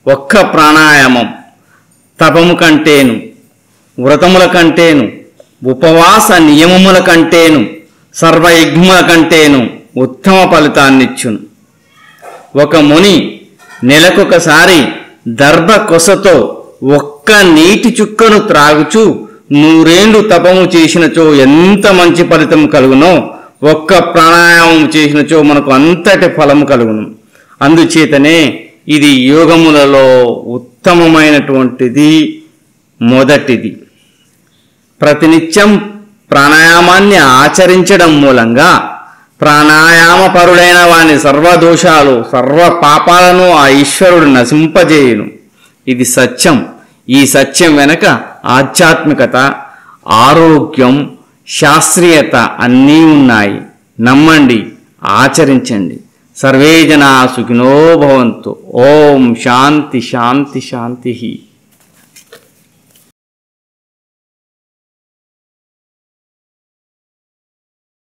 ఒక్క ప్రాణాయామం తపము కంటేను, వ్రతముల కంటేను, ఉపవాస నియమముల కంటేను, సర్వయజ్ఞముల కంటేను ఉత్తమ ఫలితాన్నిచ్చును. ఒక ముని నెలకొకసారి దర్భ కొసతో ఒక్క నీటి చుక్కను త్రాగుచూ 100 ఏళ్ళు తపము చేసినచో ఎంత మంచి ఫలితం కలుగునో, ఒక్క ప్రాణాయామం చేసినచో మనకు అంతటి ఫలము కలుగును. అందుచేతనే ఇది యోగములలో ఉత్తమమైనటువంటిది, మొదటిది. ప్రతినిత్యం ప్రాణాయామాన్ని ఆచరించడం మూలంగా ప్రాణాయామ పరుడైన వాని సర్వదోషాలు, సర్వ పాపాలను ఆ ఈశ్వరుడు నశింపజేయును. ఇది సత్యం. ఈ సత్యం వెనక ఆధ్యాత్మికత, ఆరోగ్యం, శాస్త్రీయత అన్నీ ఉన్నాయి. నమ్మండి, ఆచరించండి. సర్వే జనా సుఖినో భవంతు. ఓం శాంతి శాంతి శాంతి.